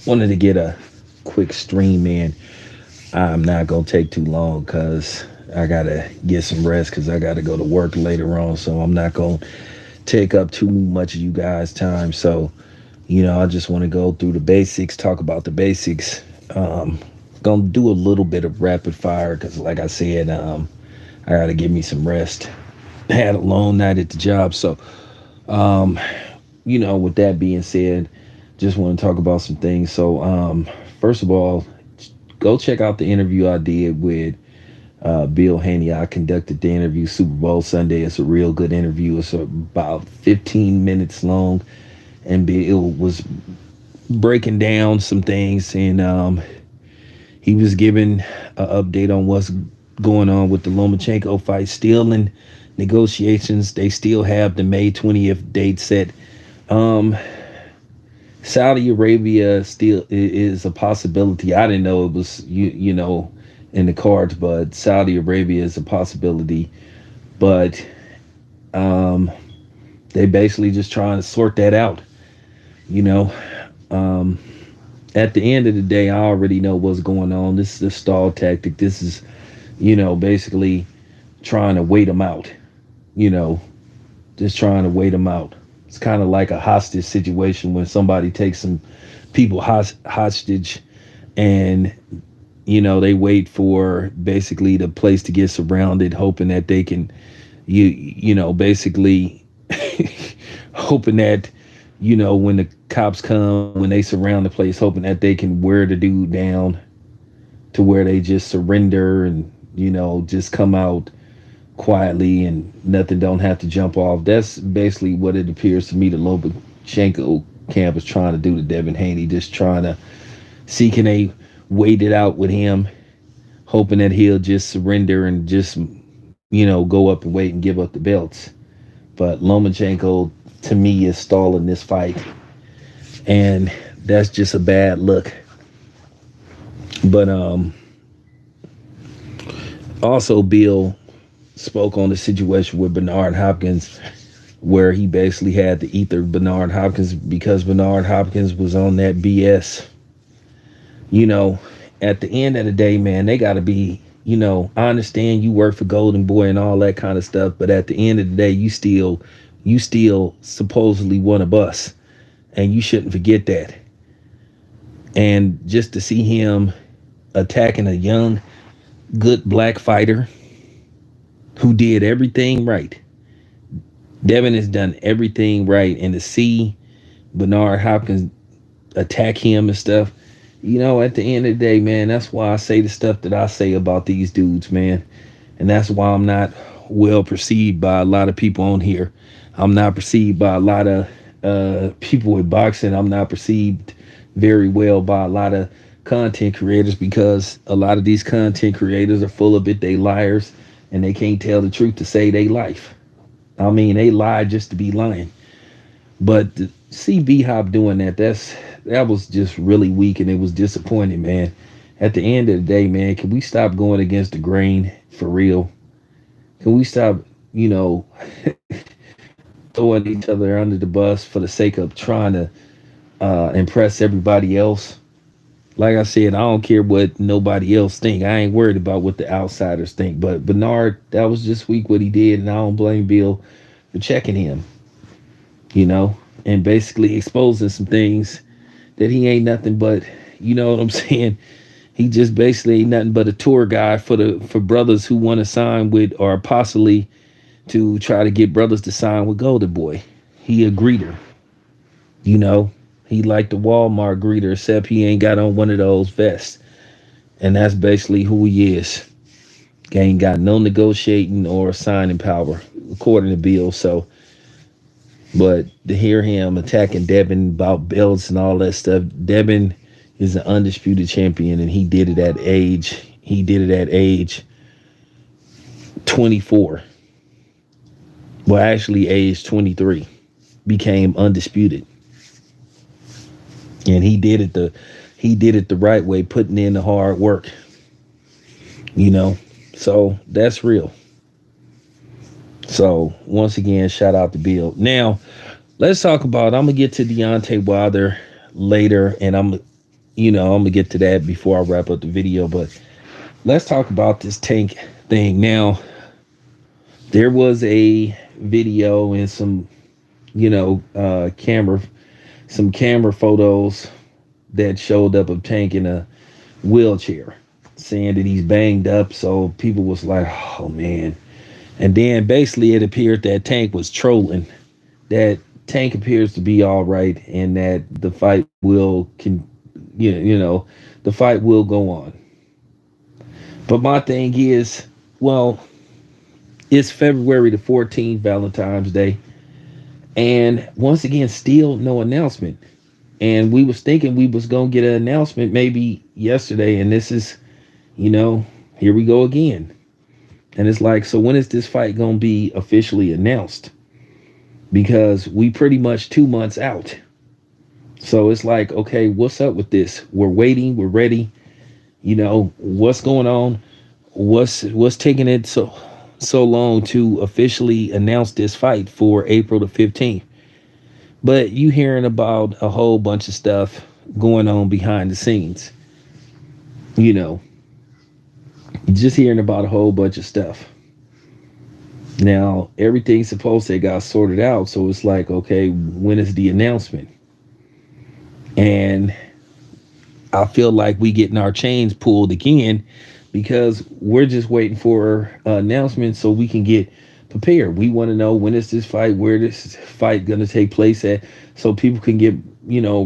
Wanted to get a quick stream in. I'm not gonna take too long because I gotta get some rest because I gotta go to work later on. So I'm not gonna take up too much of you guys' time. So I just want to go through the basics, talk about the basics. Um, Gonna do a little bit of rapid fire because, like I said, I gotta give me some rest. Had a long night at the job, so um, with that being said, just want to talk about some things. So, first of all, go check out the interview I did with Bill Haney. I conducted the interview Super Bowl Sunday. It's a real good interview. It's about 15 minutes long, and Bill was breaking down some things, and he was giving an update on what's going on with the Lomachenko fight. Still in negotiations. They still have the May 20th date set. Um, Saudi Arabia still is a possibility. I didn't know it was in the cards, but Saudi Arabia is a possibility. But um, they basically just trying to sort that out. You know, um, at the end of the day, I already know what's going on. This is a stall tactic. This is basically trying to wait them out. You know, just trying to wait them out. It's kind of like a hostage situation when somebody takes some people hostage, and they wait for basically the place to get surrounded, hoping that they can basically hoping that when the cops come, when they surround the place, hoping that they can wear the dude down to where they just surrender and just come out quietly and nothing, don't have to jump off. That's basically what it appears to me the Lomachenko camp is trying to do to Devin Haney, just trying to see can they wait it out with him, hoping that he'll just surrender and just go up and wait and give up the belts. But Lomachenko to me is stalling this fight, and that's just a bad look. But also Bill spoke on the situation with Bernard Hopkins, where he basically had to ether Bernard Hopkins because Bernard Hopkins was on that BS. You know, at the end of the day, man, they got to be. I understand you work for Golden Boy and all that kind of stuff, but at the end of the day, you still supposedly one of us, and you shouldn't forget that. And just to see him attacking a young, good black fighter who did everything right. Devin has done everything right, and to see Bernard Hopkins attack him and stuff, at the end of the day, man, that's why I say the stuff that I say about these dudes, man. And that's why I'm not well perceived by a lot of people on here. I'm not perceived by a lot of people with boxing. I'm not perceived very well by a lot of content creators because a lot of these content creators are full of it. They liars and they can't tell the truth to save their life. I mean, they lie just to be lying. But to see B Hop doing that was just really weak and it was disappointing, man. At the end of the day, man, can we stop going against the grain for real? Can we stop, you know, throwing each other under the bus for the sake of trying to impress everybody else? Like I said, I don't care what nobody else think. I ain't worried about what the outsiders think. But Bernard, that was just weak what he did, and I don't blame Bill for checking him, and basically exposing some things that he ain't nothing but, you know what I'm saying? He just basically ain't nothing but a tour guide for brothers who want to sign with or possibly to try to get brothers to sign with Golden Boy. He a greeter, you know. He like the Walmart greeter, except he ain't got on one of those vests. And that's basically who he is. He ain't got no negotiating or signing power, according to Bill. So, but to hear him attacking Devin about belts and all that stuff, Devin is an undisputed champion, and he did it at age. He did it at age 24. Well, actually, age 23, became undisputed, and he did it the right way, putting in the hard work. So that's real. So once again, shout out to Bill. Now let's talk about. I'm gonna get to Deontay Wilder later, and I'm gonna get to that before I wrap up the video, but let's talk about this Tank thing. Now, there was a video and some, camera photos that showed up of Tank in a wheelchair, saying that he's banged up. So people was like, oh man. And then basically it appeared that Tank was trolling, that Tank appears to be all right, and that the fight the fight will go on. But my thing is, well, it's February the 14th, Valentine's Day, and once again, still no announcement. And we was thinking we was gonna get an announcement maybe yesterday, and this is, here we go again. And it's like, so when is this fight gonna be officially announced? Because we pretty much 2 months out. So it's like, okay, what's up with this? We're waiting, we're ready. What's going on? What's taking it so long to officially announce this fight for April the 15th? But you hearing about a whole bunch of stuff going on behind the scenes. Just hearing about a whole bunch of stuff. Now, everything's supposed to got sorted out. So it's like, okay, when is the announcement? And I feel like we getting our chains pulled again because we're just waiting for an announcement so we can get prepared. We want to know when is this fight, where this fight going to take place at, so people can get,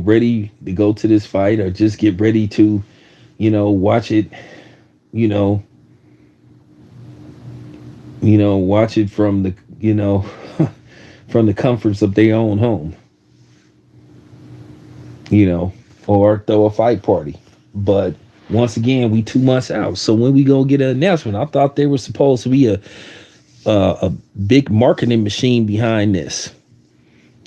ready to go to this fight, or just get ready to, watch it, watch it from the, from the comforts of their own home, or throw a fight party. But once again, we 2 months out. So when we go get an announcement, I thought there was supposed to be a big marketing machine behind this.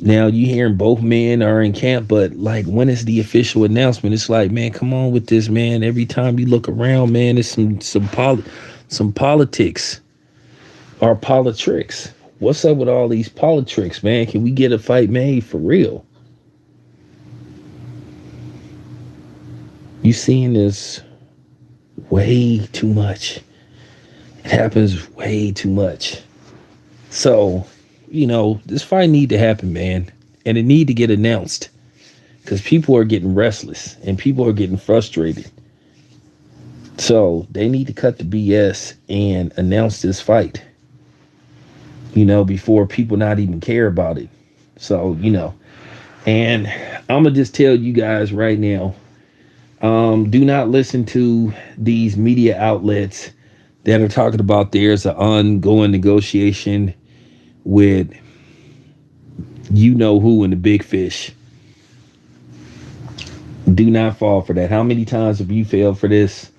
Now you hearing both men are in camp, but like, when is the official announcement? It's like, man, come on with this, man. Every time you look around, man, it's some politics or politics. What's up with all these politics, man? Can we get a fight made for real? You seeing this way too much. It happens way too much. So, this fight need to happen, man. And it need to get announced. Because people are getting restless and people are getting frustrated. So they need to cut the BS and announce this fight. Before people not even care about it. So, and I'm going to just tell you guys right now, do not listen to these media outlets that are talking about there's an ongoing negotiation with who in the big fish. Do not fall for that. How many times have you failed for this?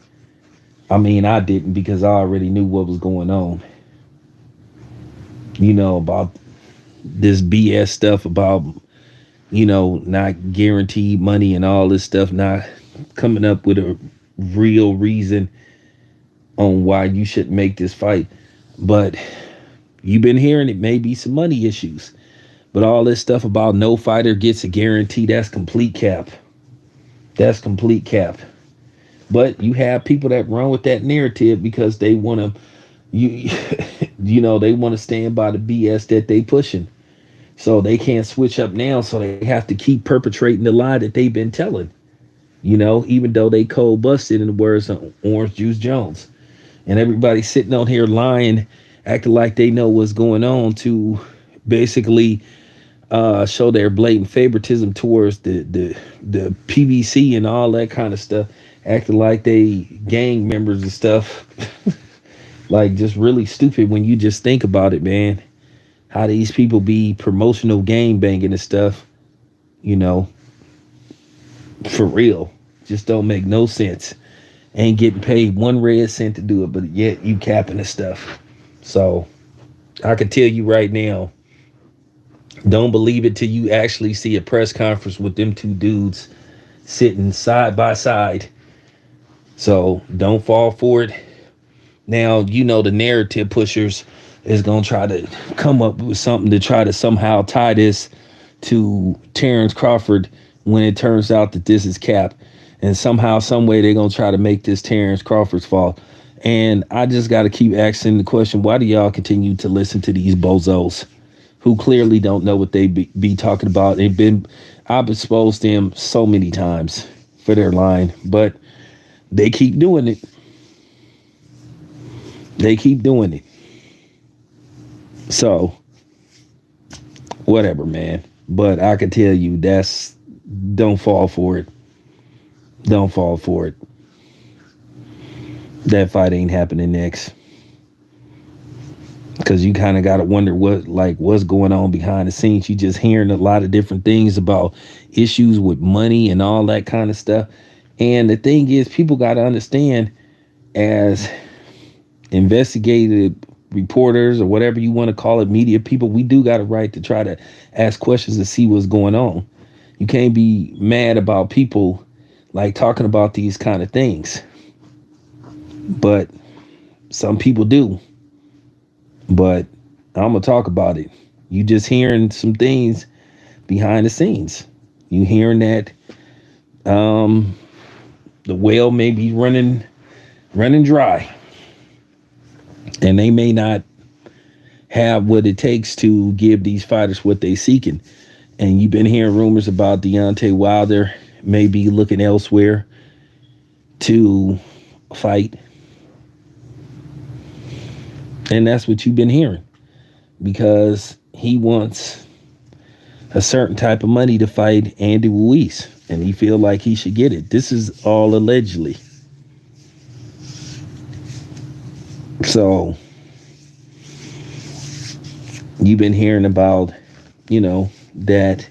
I mean, I didn't, because I already knew what was going on. About this BS stuff about, not guaranteed money and all this stuff, not coming up with a real reason on why you should make this fight. But you've been hearing it may be some money issues. But all this stuff about no fighter gets a guarantee, that's complete cap. That's complete cap. But you have people that run with that narrative because they want to, they want to stand by the BS that they pushing. So they can't switch up now. So they have to keep perpetrating the lie that they've been telling. Even though they cold busted, in the words of Orange Juice Jones. And everybody sitting on here lying, acting like they know what's going on, to basically show their blatant favoritism towards the PBC and all that kind of stuff, acting like they gang members and stuff. Like, just really stupid when you just think about it, man. How these people be promotional gang banging and stuff, for real. Just don't make no sense. Ain't getting paid 1 red cent to do it, but yet you capping the stuff. So I can tell you right now, don't believe it till you actually see a press conference with them two dudes sitting side by side. So don't fall for it. Now, the narrative pushers is going to try to come up with something to try to somehow tie this to Terrence Crawford when it turns out that this is cap. And somehow, some way, they're gonna try to make this Terrence Crawford's fault. And I just got to keep asking the question: why do y'all continue to listen to these bozos who clearly don't know what they be talking about? I've exposed them so many times for their line, but they keep doing it. They keep doing it. So, whatever, man. But I can tell you, don't fall for it. Don't fall for it. That fight ain't happening next. Because you kind of got to wonder what's going on behind the scenes. You just hearing a lot of different things about issues with money and all that kind of stuff. And the thing is, people got to understand, as investigative reporters or whatever you want to call it, media people, we do got a right to try to ask questions to see what's going on. You can't be mad about people like talking about these kind of things. But some people do. But I'm going to talk about it. You just hearing some things behind the scenes. You hearing that the well may be running dry. And they may not have what it takes to give these fighters what they seeking. And you've been hearing rumors about Deontay Wilder may be looking elsewhere to fight. And that's what you've been hearing, because he wants a certain type of money to fight Andy Ruiz, and he feel like he should get it. This is all allegedly. So you've been hearing about, that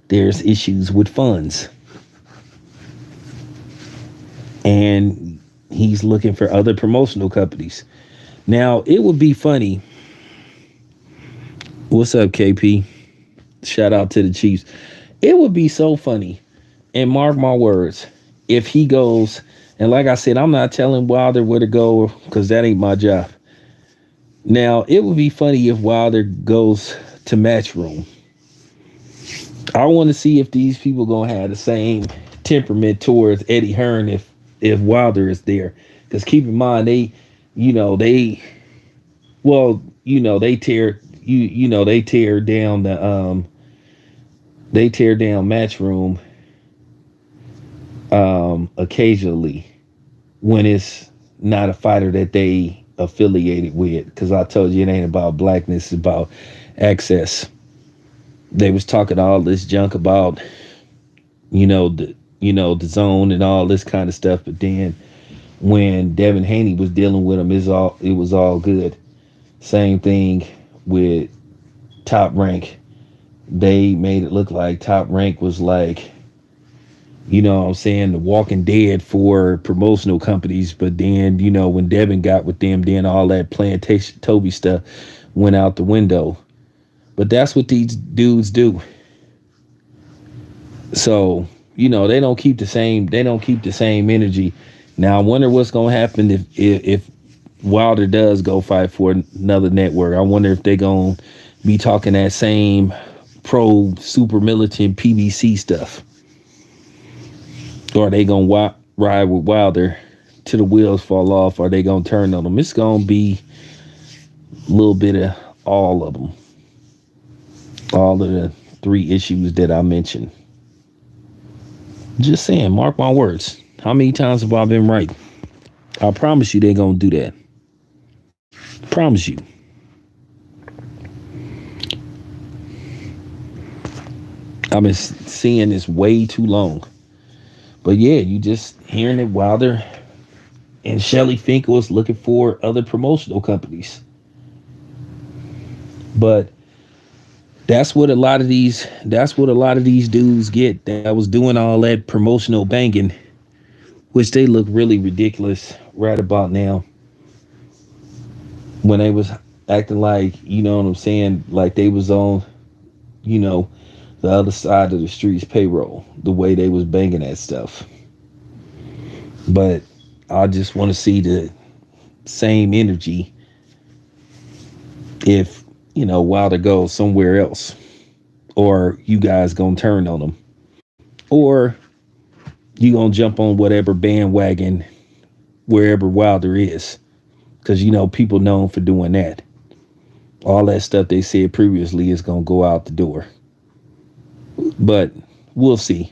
there's issues with funds, and he's looking for other promotional companies. Now, it would be funny. What's up, KP? Shout out to the Chiefs. It would be so funny, and mark my words, if he goes, and like I said, I'm not telling Wilder where to go because that ain't my job. Now, it would be funny if Wilder goes to Matchroom. I want to see if these people going to have the same temperament towards Eddie Hearn if Wilder is there. Because keep in mind, they tear down Matchroom occasionally when it's not a fighter that they affiliated with. Because I told you, it ain't about blackness, it's about access. They was talking all this junk about the zone and all this kind of stuff, but then when Devin Haney was dealing with him, it was all good. Same thing with Top Rank. They made it look like Top Rank was like, the Walking Dead for promotional companies. But then, when Devin got with them, then all that Plantation Toby stuff went out the window. But that's what these dudes do. So, they don't keep the same energy. Now, I wonder what's going to happen if Wilder does go fight for another network. I wonder if they're going to be talking that same pro super militant PBC stuff. Or are they going to ride with Wilder till the wheels fall off? Or are they going to turn on them? It's going to be a little bit of all of them. All of the three issues that I mentioned. Just saying, mark my words. How many times have I been right? I promise you they're going to do that. Promise you. I've been seeing this way too long. But yeah, you just hearing that Wilder and Shelly Finkel is looking for other promotional companies. But that's what a lot of these dudes get that was doing all that promotional banging, which they look really ridiculous right about now. When they was acting like, like they was on, the other side of the street's payroll, the way they was banging that stuff. But I just want to see the same energy if, Wilder goes somewhere else, or you guys gonna turn on them, or, you gonna jump on whatever bandwagon wherever Wilder is, because people known for doing that. All that stuff they said previously is gonna go out the door. But we'll see.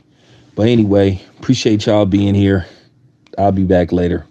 But anyway, appreciate y'all being here. I'll be back later.